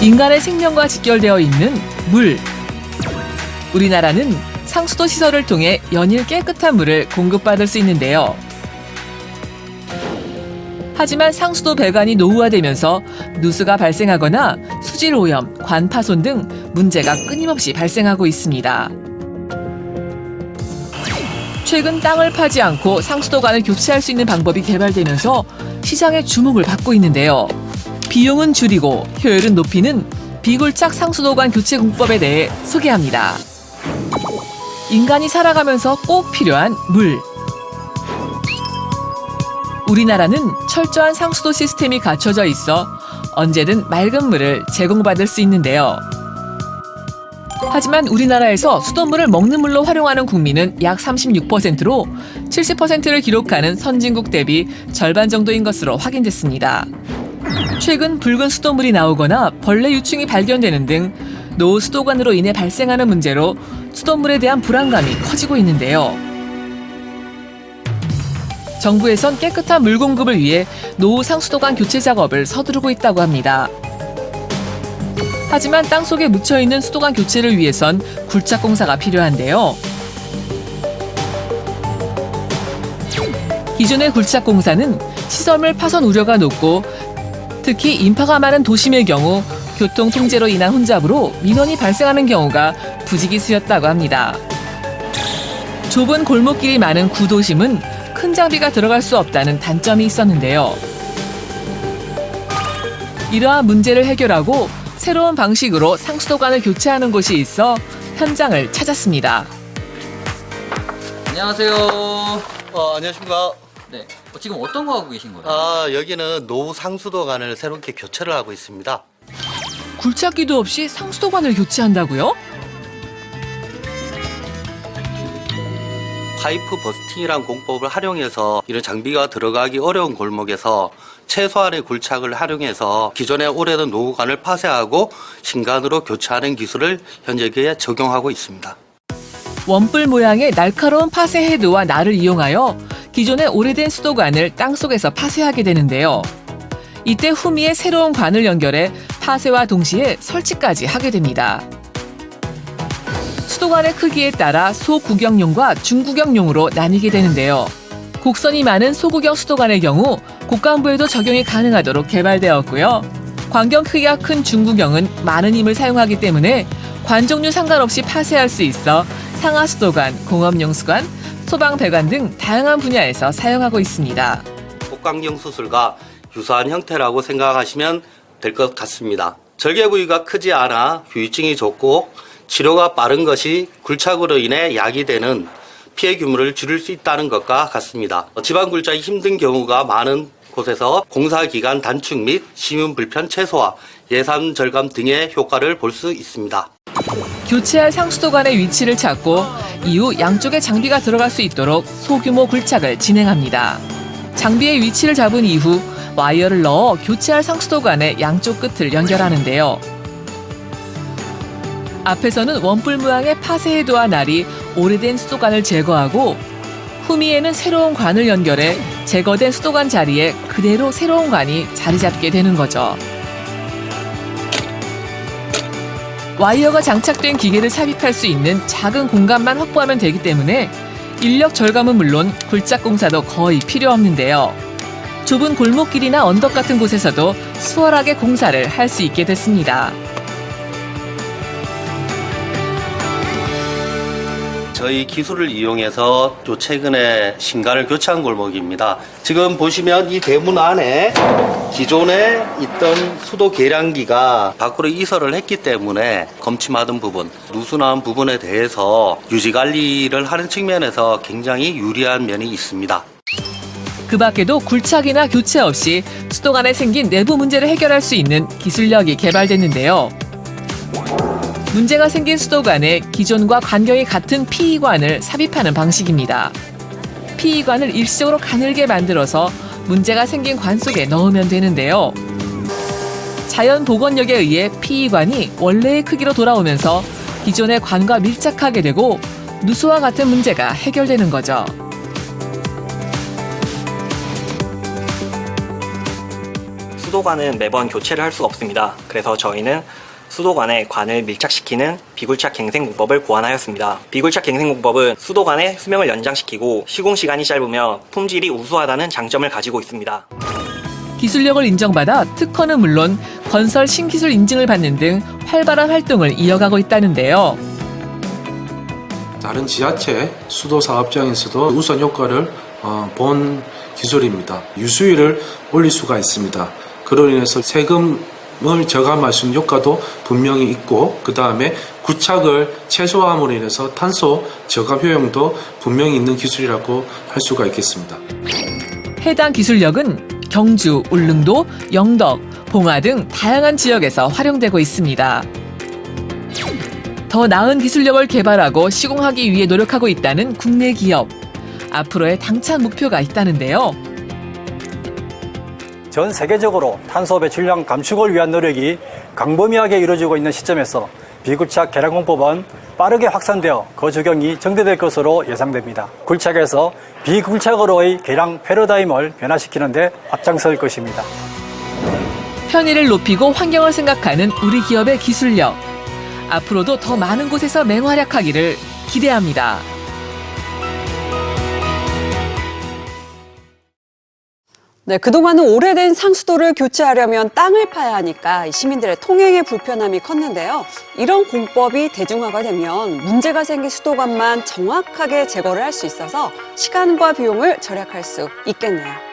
인간의 생명과 직결되어 있는 물. 우리나라는 상수도 시설을 통해 연일 깨끗한 물을 공급받을 수 있는데요. 하지만 상수도 배관이 노후화되면서 누수가 발생하거나 수질 오염, 관 파손 등 문제가 끊임없이 발생하고 있습니다. 최근 땅을 파지 않고 상수도관을 교체할 수 있는 방법이 개발되면서 시장의 주목을 받고 있는데요. 비용은 줄이고 효율은 높이는 비굴착 상수도관 교체 공법에 대해 소개합니다. 인간이 살아가면서 꼭 필요한 물. 우리나라는 철저한 상수도 시스템이 갖춰져 있어 언제든 맑은 물을 제공받을 수 있는데요. 하지만 우리나라에서 수돗물을 먹는 물로 활용하는 국민은 약 36%로 70%를 기록하는 선진국 대비 절반 정도인 것으로 확인됐습니다. 최근 붉은 수돗물이 나오거나 벌레 유충이 발견되는 등 노후 수도관으로 인해 발생하는 문제로 수돗물에 대한 불안감이 커지고 있는데요. 정부에선 깨끗한 물 공급을 위해 노후 상수도관 교체 작업을 서두르고 있다고 합니다. 하지만 땅속에 묻혀있는 수도관 교체를 위해선 굴착 공사가 필요한데요. 기존의 굴착 공사는 시설물 파손 우려가 높고 특히 인파가 많은 도심의 경우 교통 통제로 인한 혼잡으로 민원이 발생하는 경우가 부지기수였다고 합니다. 좁은 골목길이 많은 구도심은 큰 장비가 들어갈 수 없다는 단점이 있었는데요. 이러한 문제를 해결하고 새로운 방식으로 상수도관을 교체하는 곳이 있어 현장을 찾았습니다. 안녕하세요. 안녕하십니까. 네. 지금 어떤 거 하고 계신 거예요? 여기는 노후 상수도관을 새롭게 교체를 하고 있습니다. 굴착기도 없이 상수도관을 교체한다고요? 파이프 버스팅이란 공법을 활용해서 이런 장비가 들어가기 어려운 골목에서 최소한의 굴착을 활용해서 기존의 오래된 노후관을 파쇄하고 신관으로 교체하는 기술을 현재기에 적용하고 있습니다. 원뿔 모양의 날카로운 파쇄 헤드와 날을 이용하여 기존의 오래된 수도관을 땅속에서 파쇄하게 되는데요. 이때 후미에 새로운 관을 연결해 파쇄와 동시에 설치까지 하게 됩니다. 수도관의 크기에 따라 소구경용과 중구경용으로 나뉘게 되는데요. 곡선이 많은 소구경 수도관의 경우 곡간부에도 적용이 가능하도록 개발되었고요. 관경 크기가 큰 중구경은 많은 힘을 사용하기 때문에 관 종류 상관없이 파쇄할 수 있어 상하수도관, 공업용수관, 소방배관 등 다양한 분야에서 사용하고 있습니다. 곡간경 수술과 유사한 형태라고 생각하시면 될 것 같습니다. 절개 부위가 크지 않아 후유증이 적고 치료가 빠른 것이 굴착으로 인해 야기되는 피해 규모를 줄일 수 있다는 것과 같습니다. 지방 굴착이 힘든 경우가 많은 곳에서 공사 기간 단축 및 시민 불편 최소화, 예산 절감 등의 효과를 볼 수 있습니다. 교체할 상수도관의 위치를 찾고 이후 양쪽에 장비가 들어갈 수 있도록 소규모 굴착을 진행합니다. 장비의 위치를 잡은 이후 와이어를 넣어 교체할 상수도관의 양쪽 끝을 연결하는데요. 앞에서는 원뿔 모양의 파쇄 헤드와 날이 오래된 수도관을 제거하고 후미에는 새로운 관을 연결해 제거된 수도관 자리에 그대로 새로운 관이 자리 잡게 되는 거죠. 와이어가 장착된 기계를 삽입할 수 있는 작은 공간만 확보하면 되기 때문에 인력 절감은 물론 굴착 공사도 거의 필요 없는데요. 좁은 골목길이나 언덕 같은 곳에서도 수월하게 공사를 할 수 있게 됐습니다. 저희 기술을 이용해서 또 최근에 신관을 교체한 골목입니다. 지금 보시면 이 대문 안에 기존에 있던 수도 계량기가 밖으로 이설을 했기 때문에 검침하던 부분, 누수난 부분에 대해서 유지 관리를 하는 측면에서 굉장히 유리한 면이 있습니다. 그 밖에도 굴착이나 교체 없이 수도관에 생긴 내부 문제를 해결할 수 있는 기술력이 개발됐는데요. 문제가 생긴 수도관에 기존과 관경이 같은 PE관을 삽입하는 방식입니다. PE관을 일시적으로 가늘게 만들어서 문제가 생긴 관 속에 넣으면 되는데요. 자연 복원력에 의해 PE관이 원래의 크기로 돌아오면서 기존의 관과 밀착하게 되고 누수와 같은 문제가 해결되는 거죠. 수도관은 매번 교체를 할 수가 없습니다. 그래서 저희는 수도관에 관을 밀착시키는 비굴착 갱생공법을 고안하였습니다. 비굴착 갱생공법은 수도관의 수명을 연장시키고 시공시간이 짧으며 품질이 우수하다는 장점을 가지고 있습니다. 기술력을 인정받아 특허는 물론 건설 신기술 인증을 받는 등 활발한 활동을 이어가고 있다는데요. 다른 지자체 수도 사업장에서도 우선 효과를 본 기술입니다. 유수율을 올릴 수가 있습니다. 그로 인해서 세금을 저감할 수 있는 효과도 분명히 있고, 그 다음에 굴착을 최소화함으로 인해서 탄소 저감 효용도 분명히 있는 기술이라고 할 수가 있겠습니다. 해당 기술력은 경주, 울릉도, 영덕, 봉화 등 다양한 지역에서 활용되고 있습니다. 더 나은 기술력을 개발하고 시공하기 위해 노력하고 있다는 국내 기업. 앞으로의 당찬 목표가 있다는데요. 전 세계적으로 탄소 배출량 감축을 위한 노력이 광범위하게 이루어지고 있는 시점에서 비굴착 계량공법은 빠르게 확산되어 그 적용이 정대될 것으로 예상됩니다. 굴착에서 비굴착으로의 계량 패러다임을 변화시키는 데 앞장설 것입니다. 편의를 높이고 환경을 생각하는 우리 기업의 기술력. 앞으로도 더 많은 곳에서 맹활약하기를 기대합니다. 네, 그동안은 오래된 상수도를 교체하려면 땅을 파야 하니까 시민들의 통행에 불편함이 컸는데요. 이런 공법이 대중화가 되면 문제가 생긴 수도관만 정확하게 제거를 할 수 있어서 시간과 비용을 절약할 수 있겠네요.